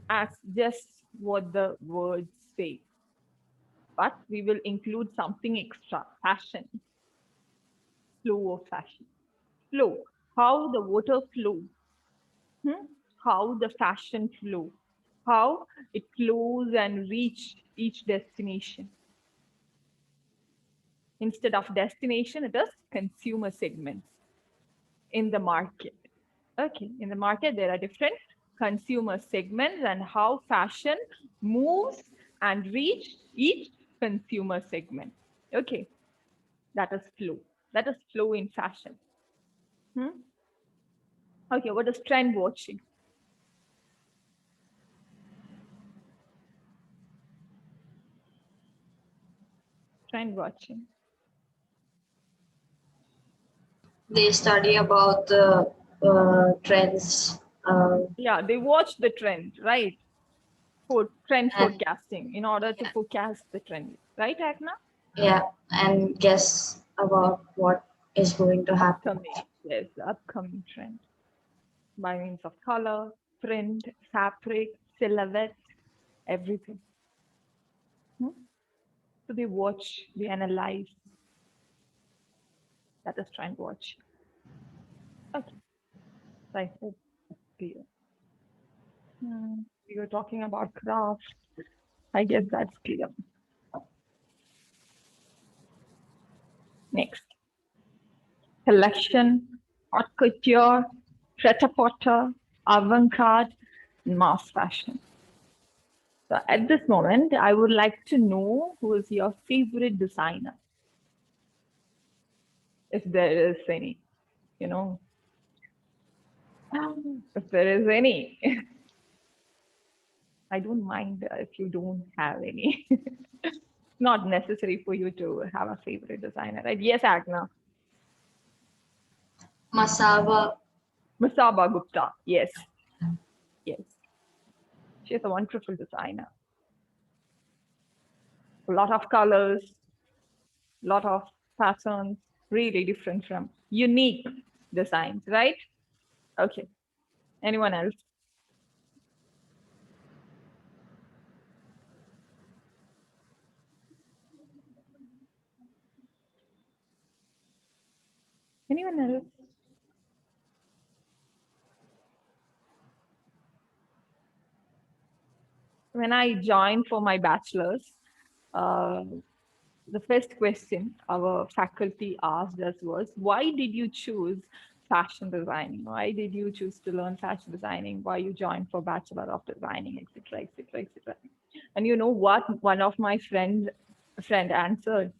as just what the words say, but we will include something extra. Fashion, flow of fashion. Flow, how the water flow, hmm? How the fashion flow, how it flows and reach each destination. Instead of destination, it is consumer segments in the market. Okay, in the market, there are different consumer segments and how fashion moves and reach each consumer segment. Okay, that is flow. That is flow in fashion. Hmm? Okay, what is trend watching? Trend watching. They study about the trends. Yeah, they watch the trend, right? For trend And forecasting in order to yeah, forecast the trend, right, Agna? yeah, and guess about what is going to happen. Upcoming, yes, the upcoming trend by means of color, print, fabric, silhouette, everything. Hmm? So they watch, they analyze. That is trend watch. Okay, so I hope it's clear. We were talking about craft. I guess that's clear. Next, collection, haute couture, pret-a-porter, avant-garde, mass fashion. So at this moment, I would like to know who is your favorite designer, if there is any, you know, if there is any. I don't mind if you don't have any. It's not necessary for you to have a favorite designer, right? Yes, Agna. Masaba, Masaba Gupta. Yes, yes. She's a wonderful designer. A lot of colors, lot of patterns, really different from unique designs, right? Okay. Anyone else? Anyone else? When I joined for my bachelor's, uh, the first question our faculty asked us was, why did you choose fashion designing? Why did you choose to learn fashion designing? Why you joined for Bachelor of Designing, etc., etc., etc. And you know what? One of my friend answered.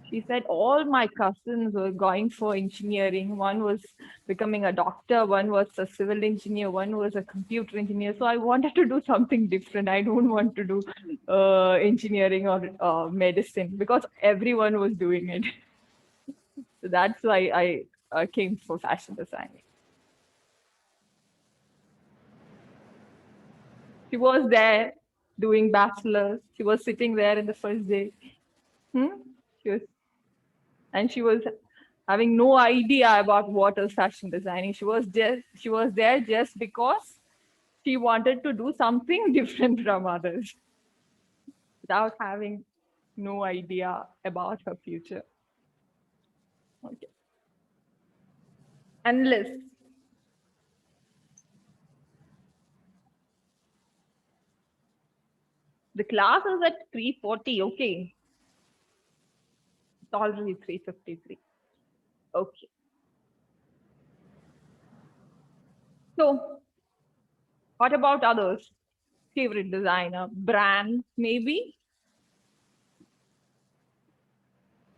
She said all my cousins were going for engineering. One was becoming a doctor, one was a civil engineer, one was a computer engineer. So I wanted to do something different. I don't want to do engineering or medicine because everyone was doing it. So that's why I came for fashion designing. She was there doing bachelor's. She was sitting there in the first day. Hmm? She was and she was having no idea about what is fashion designing. She was there just because she wanted to do something different from others without having no idea about her future. Okay. Unless the class is at 3:40, okay. It's already 3:53. Okay. So what about others? Favorite designer, brand, maybe?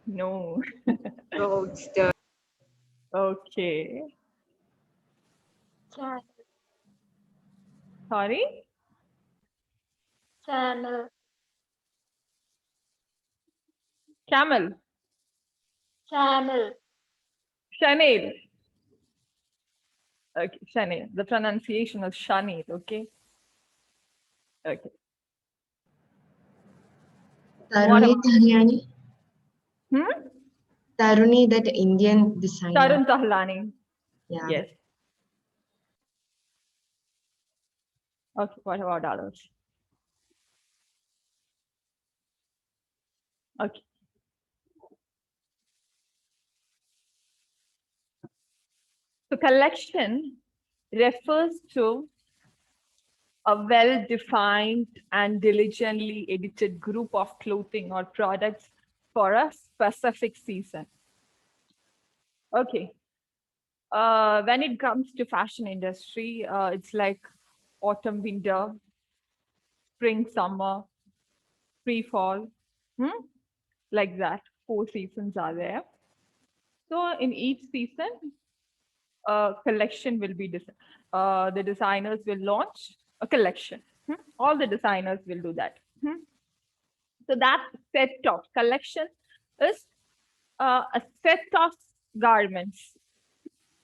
No. roadster, Okay. Channel, Sorry? channel, Camel. channel. Chanel. Okay, Chanel. The pronunciation is Chanel, okay? Okay. What Tanvi about Tanyani, hmm? Taruni, that Indian designer. Tarun Tahlani. Yeah. Yes. Okay, what about others? Okay. So collection refers to a well-defined and diligently edited group of clothing or products for a specific season. Okay. When it comes to fashion industry, it's like autumn, winter, spring, summer, pre-fall, hmm? Like that. 4 seasons are there. So in each season, a collection will be the designers will launch a collection. All the designers will do that. So that set of collection is a set of garments,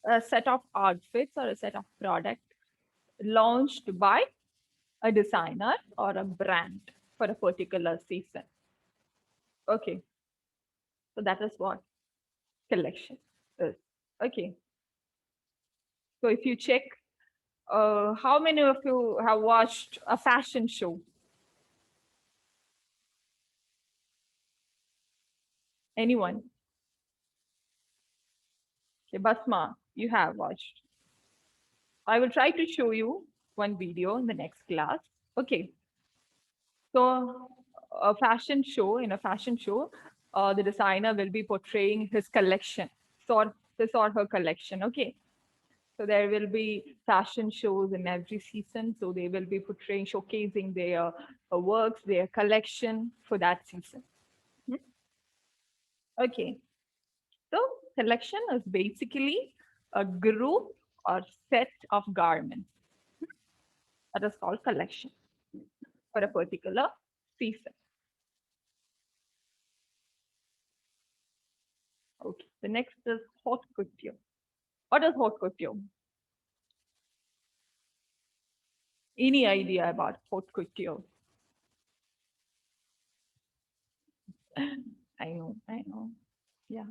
a set of outfits, or a set of product launched by a designer or a brand for a particular season. Okay, so that is what collection is. Okay, so if you check, how many of you have watched a fashion show? Anyone? Okay, Basma, you have watched. I will try to show you one video in the next class. Okay, so in a fashion show, the designer will be portraying his collection, so his or her collection. Okay, so there will be fashion shows in every season. So they will be portraying, showcasing their works, their collection for that season. Hmm? Okay, so collection is basically a group or set of garments that is called collection for a particular season. Okay, the next is haute couture. What is haute couture? Any idea about haute couture? I know. Yeah.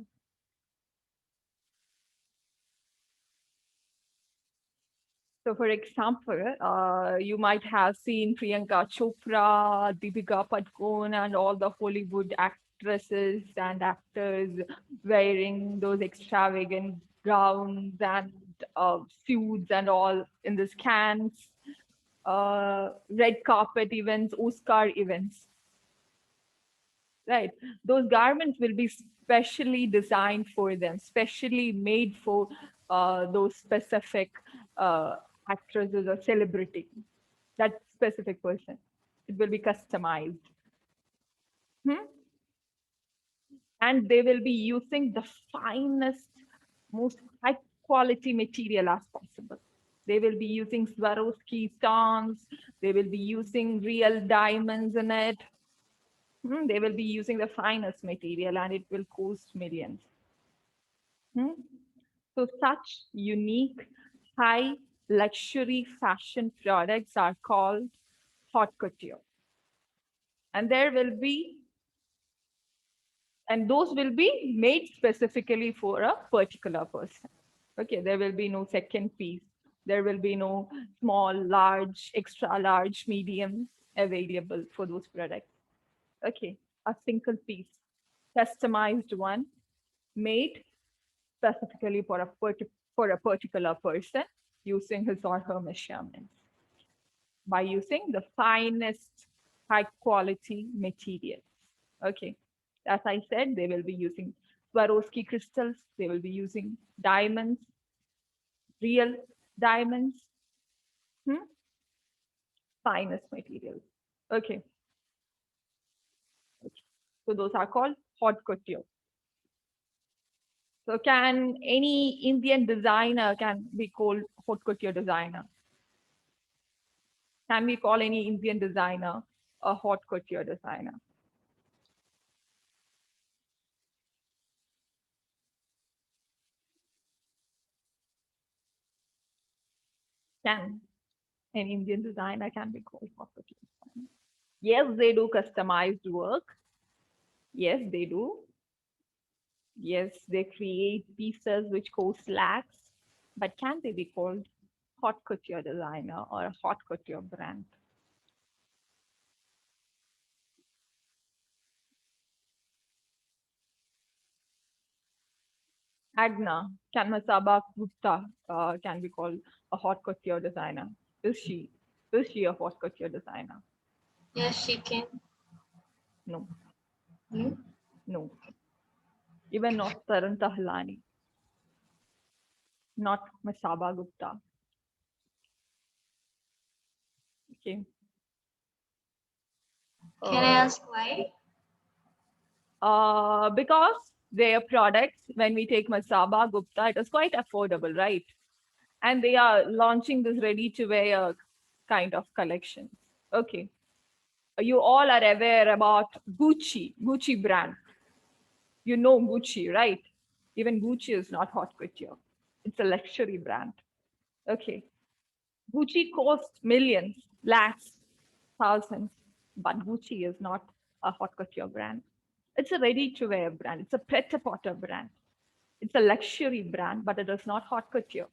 So, for example, you might have seen Priyanka Chopra, Deepika Padukone, and all the Hollywood actresses and actors wearing those extravagant gowns and suits and all in the scans, red carpet events, Oscar events, right? Those garments will be specially designed for them, specially made for those specific uh, actresses or celebrity, that specific person. It will be customized. Hmm? And they will be using the finest, most high quality material as possible. They will be using Swarovski stones. They will be using real diamonds in it. They will be using the finest material and it will cost millions. So such unique, high luxury fashion products are called haute couture. And there will be, and those will be made specifically for a particular person. Okay, there will be no second piece. There will be no small, large, extra large, medium available for those products. Okay, a single piece, customized one, made specifically for for a particular person using his or her measurements by using the finest high quality materials. Okay. As I said, they will be using Swarovski crystals, they will be using diamonds, real diamonds, hmm? Finest materials. Okay. So those are called haute couture. So can any Indian designer can be called haute couture designer? Can we call any Indian designer a haute couture designer? Can an Indian designer can be called haute couture designer? Yes, they do customized work. Yes, they do. Yes, they create pieces which cost lakhs, but can they be called haute couture designer or a haute couture brand? Agna, can Masaba Gupta can be called a haute couture designer? Is she? Is she a haute couture designer? Yes, she can. No, Hmm? no. Even not Taran Tahlani, not Masaba Gupta. Okay. Can I Uh, ask why? because their products, when we take Masaba Gupta, it is quite affordable, right? And they are launching this ready-to-wear kind of collections. Okay. You all are aware about Gucci brand. You know Gucci, right? Even Gucci is not haute couture. It's a luxury brand. Okay. Gucci costs millions, lakhs, thousands, but Gucci is not a haute couture brand. It's a ready-to-wear brand. It's a pret-a-porter brand. It's a luxury brand, but it is not haute couture.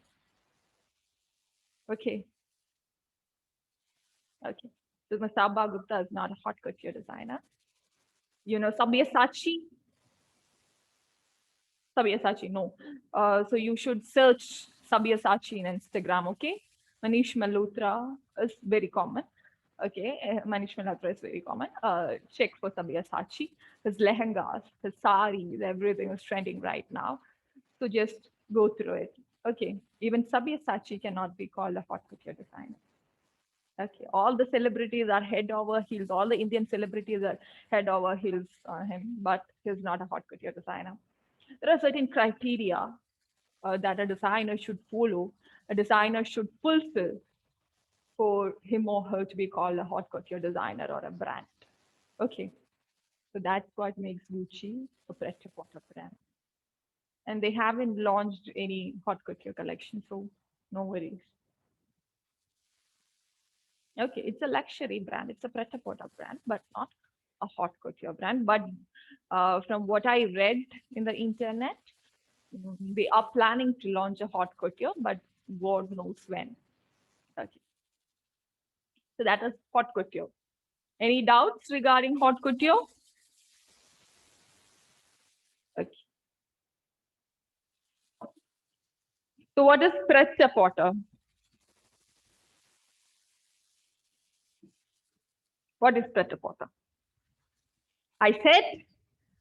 Okay. Okay. So Masaba Gupta is not a haute couture designer. You know Sabyasachi? Sabyasachi, no. So you should search Sabyasachi in Instagram, okay? Manish Malhotra is very common. Okay, Manish Malhotra is very common. Check for Sabyasachi. His lehengas, his saris, everything is trending right now. So just go through it. Okay, even Sabyasachi cannot be called a haute couture designer. Okay, all the celebrities are head over heels. All the Indian celebrities are head over heels on him, but he's not a haute couture designer. There are certain criteria that a designer should follow, a designer should fulfill for him or her to be called a haute couture designer or a brand. Okay, so that's what makes Gucci a Precipitate brand. And they haven't launched any haute couture collection, so no worries. Okay, it's a luxury brand, it's a Precipitate brand, but not a haute couture brand. But from what I read in the internet, they are planning to launch a haute couture, but God knows when. Okay. So that is haute couture. Any doubts regarding haute couture? Okay. So what is Precipitate? What is Precipitate? I said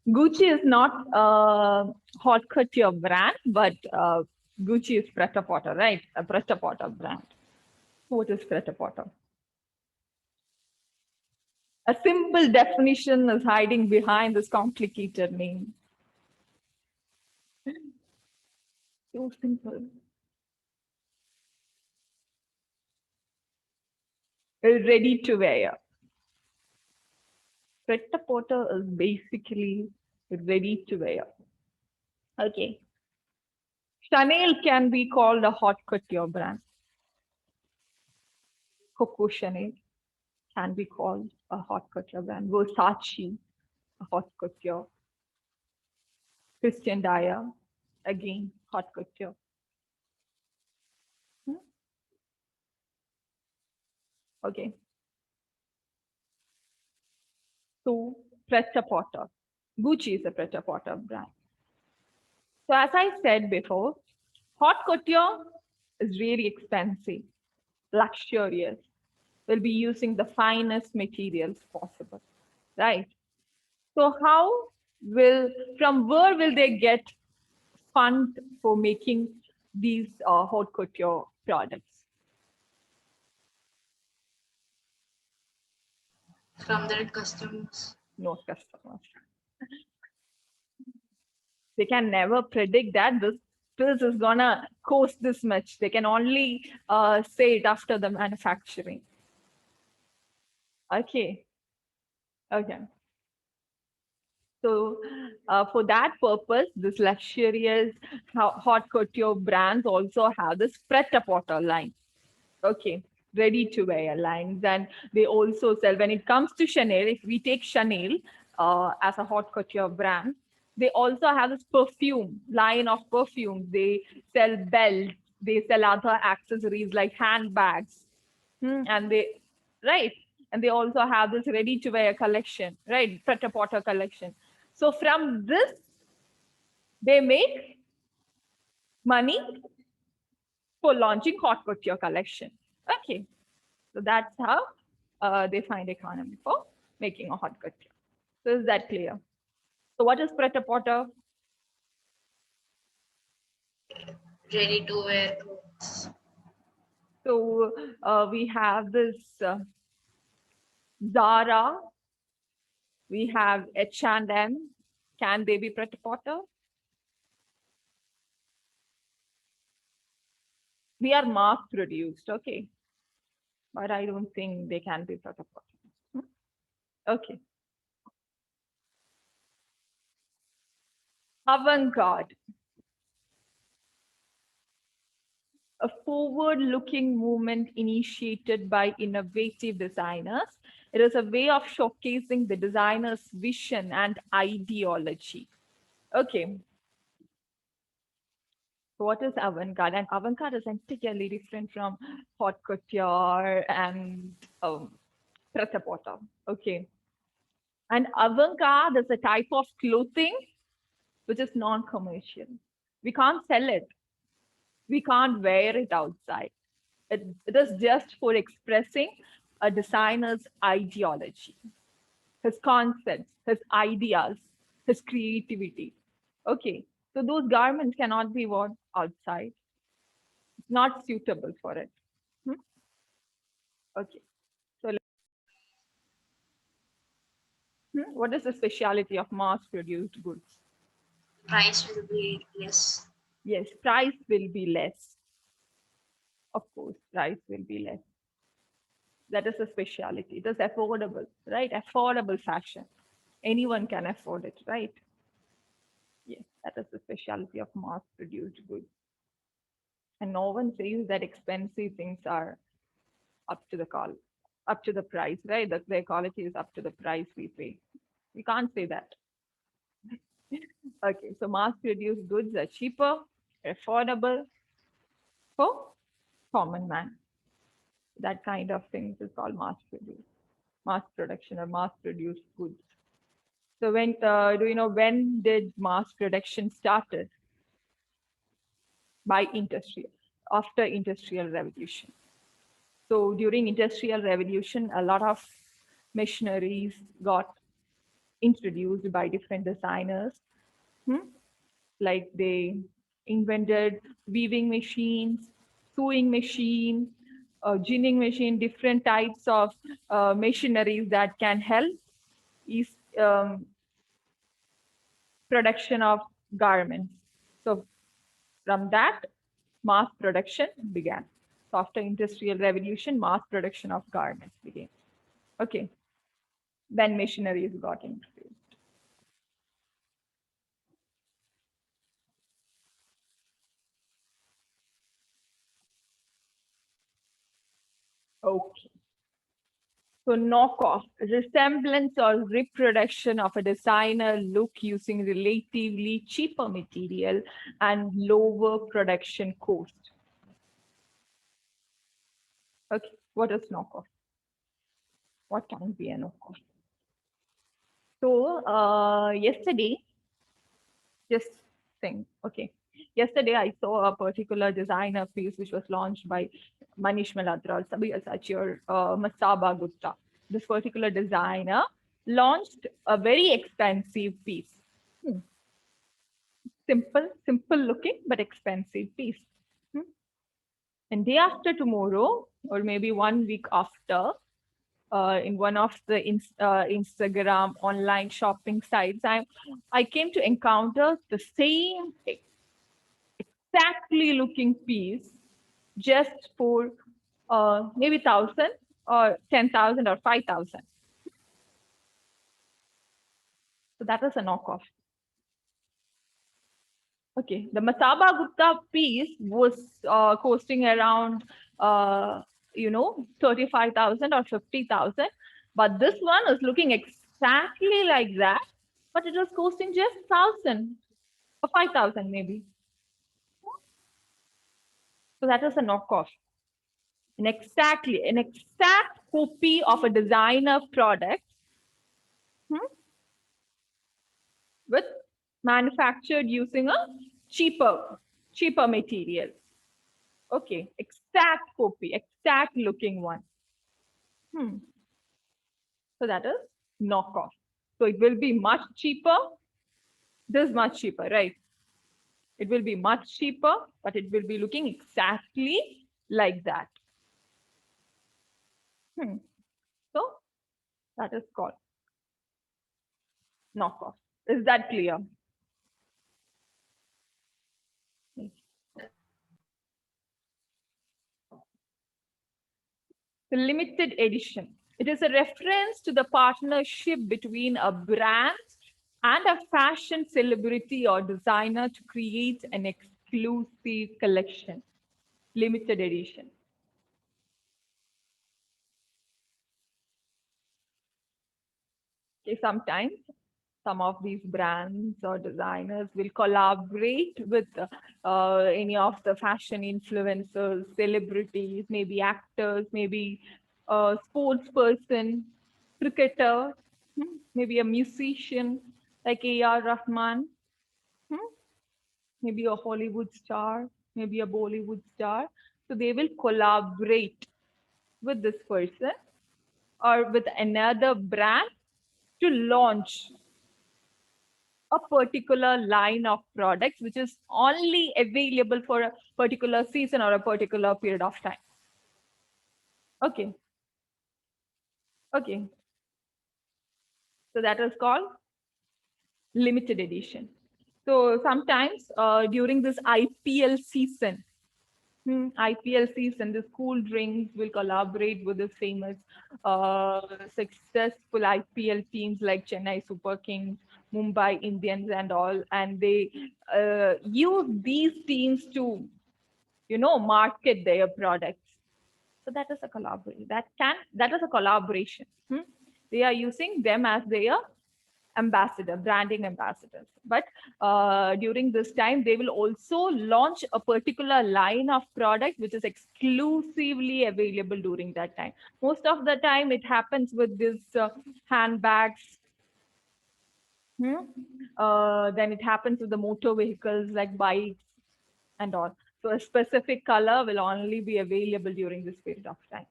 Gucci is not a haute couture brand, but Gucci is Precipitate, right? A Precipitate brand. What is Precipitate? A simple definition is hiding behind this complicated name. So simple. Ready to wear. Pret-a-porter is basically ready to wear. Okay. Chanel can be called a haute couture brand. Coco Chanel can be called a haute couture brand. Versace, a haute couture. Christian Dior, again, haute couture. Hmm? Okay. So, Pret-a-porter. Gucci is a Pret-a-porter brand. So, as I said before, haute couture is really expensive, luxurious. We'll be using the finest materials possible, right? So from where will they get fund for making these haute couture products? From their customers. No customers. They can never predict that this is gonna cost this much. They can only say it after the manufacturing. Okay. Okay. So for that purpose, this luxurious haute couture brands also have this pret-a-porter line. Okay, ready to wear lines. And they also sell, when it comes to Chanel, if we take Chanel as a haute couture brand, They also have this perfume line of perfumes. They sell belts. They sell other accessories like handbags. And they, right. And they also have this ready-to-wear collection, right? Pret-a-porter collection. So from this, they make money for launching hot couture collection. Okay. So that's how they find economy for making a hot couture. So is that clear? So what is pret-a-porter? Ready to wear clothes. So we have this Zara, we have H&M. Can they be pret-a-porter? We are mass produced, okay. But I don't think they can be pret-a-porter. Okay. Avant-garde. A forward-looking movement initiated by innovative designers. It is a way of showcasing the designer's vision and ideology. Okay. So what is avant-garde? And avant-garde is entirely different from haute couture and pret-a-porter. Okay. And avant-garde is a type of clothing which is non-commercial. We can't sell it. We can't wear it outside. It is just for expressing a designer's ideology, his concepts, his ideas, his creativity. Okay, so those garments cannot be worn outside. It's not suitable for it. Okay, so what is the speciality of mass-produced goods? Price will be less. Yes, price will be less. Of course, price will be less. That is a speciality. It is affordable, right? Affordable fashion. Anyone can afford it, right? Yes, that is the specialty of mass-produced goods. And no one says that expensive things are up to the call, up to the price, right? That their quality is up to the price we pay. We can't say that. Okay, so mass-produced goods are cheaper, affordable for common man. That kind of things is called mass-produced, mass production or mass-produced goods. So when do you know when did mass production started? By industrial, after industrial revolution. So during industrial revolution, a lot of machineries got introduced by different designers. Like they invented weaving machines, sewing machine, ginning machine, different types of machineries that can help is production of garments. So from that, mass production began. So after industrial revolution, mass production of garments began. Okay, then machineries got introduced. Okay. So knockoff, resemblance or reproduction of a designer look using relatively cheaper material and lower production cost. Okay, what is knockoff? What can be a knockoff? So yesterday, just think, okay. Yesterday, I saw a particular designer piece which was launched by Manish Malhotra, Sabir Masaba Gupta. This particular designer launched a very expensive piece. Simple looking, but expensive piece. And day after tomorrow, or maybe 1 week after, in one of the Instagram online shopping sites, I came to encounter the same exactly looking piece just for maybe 1,000 or 10,000 or 5,000. So that is a knockoff. Okay, the Masaba Gupta piece was costing around 35,000 or 50,000, but this one is looking exactly like that, but it was costing just 1,000 or 5,000 maybe. So that was a knockoff. An exact copy of a designer product, hmm, with manufactured using a cheaper material. Okay, exact copy, exact looking one. Hmm. So that is knockoff. So it will be much cheaper. This much cheaper, right? It will be much cheaper, but it will be looking exactly like that. Hmm. So that is called knockoff. Is that clear? The limited edition. It is a reference to the partnership between a brand and a fashion celebrity or designer to create an exclusive collection. Limited edition. Okay, sometimes some of these brands or designers will collaborate with any of the fashion influencers, celebrities, maybe actors, maybe a sports person, cricketer, maybe a musician like A.R. Rahman, hmm, maybe a Hollywood star, maybe a Bollywood star. So they will collaborate with this person or with another brand to launch a particular line of products which is only available for a particular season or a particular period of time. Okay, okay. So that is called limited edition. So sometimes during this IPL season, IPL season, the school drinks will collaborate with the famous, successful IPL teams like Chennai Super Kings, Mumbai Indians, and all, and they use these teams to, market their products. So that is a collaboration. That is a collaboration. They are using them as their ambassador, branding ambassadors. But during this time, they will also launch a particular line of product which is exclusively available during that time. Most of the time, it happens with these handbags. Then it happens with the motor vehicles like bikes and all. So a specific color will only be available during this period of time.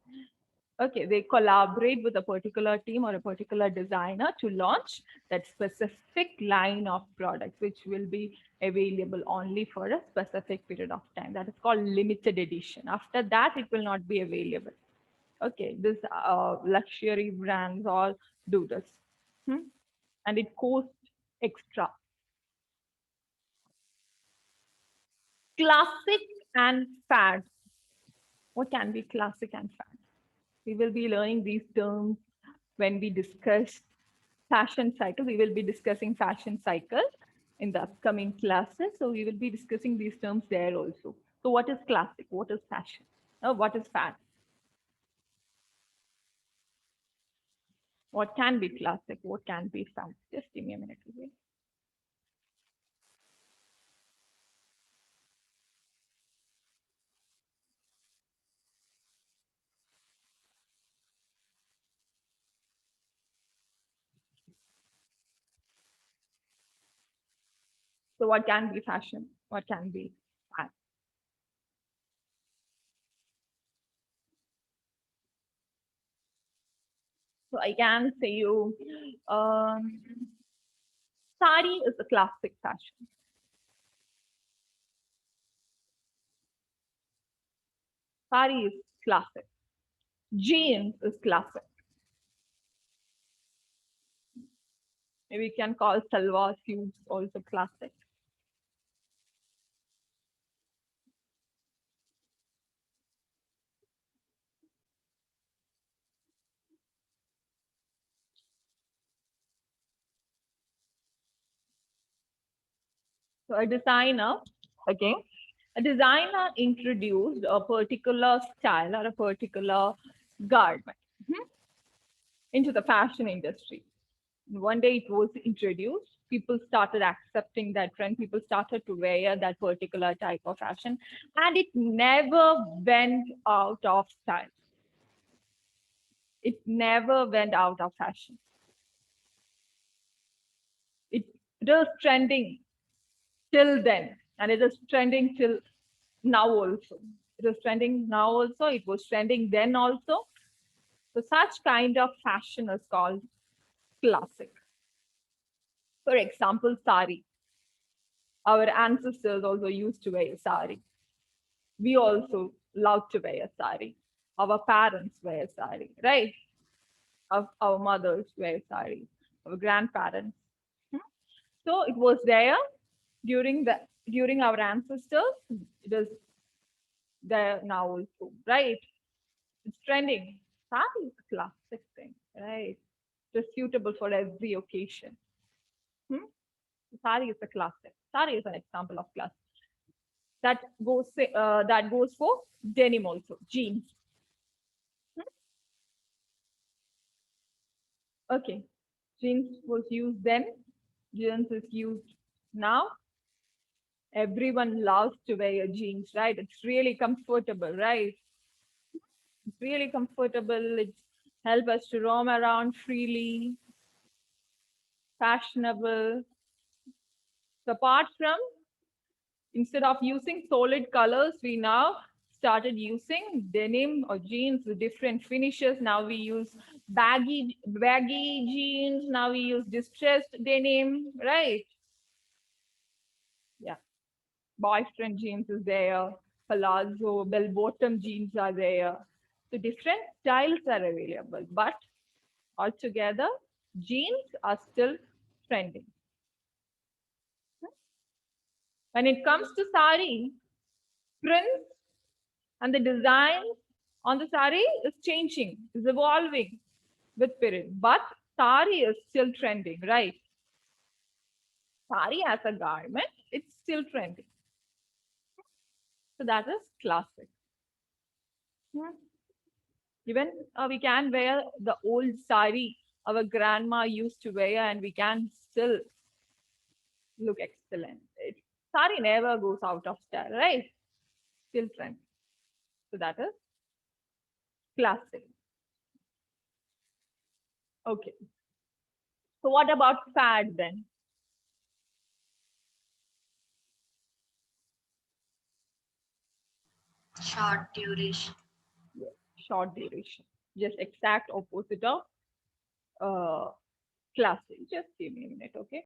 Okay, they collaborate with a particular team or a particular designer to launch that specific line of products, which will be available only for a specific period of time. That is called limited edition. After that, it will not be available. Okay, this luxury brands all do this. And it costs extra. Classic and fad. What can be classic and fad? We will be learning these terms when we discuss fashion cycle. We will be discussing fashion cycle in the upcoming classes. So we will be discussing these terms there also. So what is classic? What is fashion? What is fad? What can be classic? What can be fad? Just give me a minute. Okay? So what can be fashion? What can be fad? So I can say you, um, sari is a classic fashion. Sari is classic. Jeans is classic. Maybe we can call salwar suits also classic. So okay, a designer introduced a particular style or a particular garment, into the fashion industry. One day it was introduced. People started accepting that trend. People started to wear that particular type of fashion, and it never went out of style. It never went out of fashion. It was trending till then, and it is trending till now also. It is trending now also. It was trending then also. So such kind of fashion is called classic. For example, sari. Our ancestors also used to wear sari. We also love to wear sari. Our parents wear sari, right? Our mothers wear sari. Our grandparents. Hmm? So it was there during our ancestors. It is there now also, right? It's trending. Sari is a classic thing, right? It's suitable for every occasion. Hmm? Sari is a classic. Sari is an example of classic. That goes for denim also, jeans. Hmm? Okay, jeans was used then. Jeans is used now. Everyone loves to wear jeans, right? It's really comfortable, right? It's really comfortable. It's help us to roam around freely, fashionable. So apart from, instead of using solid colors, we now started using denim or jeans with different finishes. Now we use baggy jeans. Now we use distressed denim, right? Yeah. Boyfriend jeans is there. Palazzo, bell-bottom jeans are there. So different styles are available, but altogether, jeans are still trending. When it comes to sari, prints and the design on the sari is changing, is evolving with period. But sari is still trending, right? Sari as a garment, it's still trending. So that is classic. Hmm. Even we can wear the old sari our grandma used to wear, and we can still look excellent. Sari never goes out of style, right? Still trend. So that is classic. Okay. So what about fad then? Short duration. Yes, short duration. Just exact opposite of uh, classic. Just give me a minute, okay?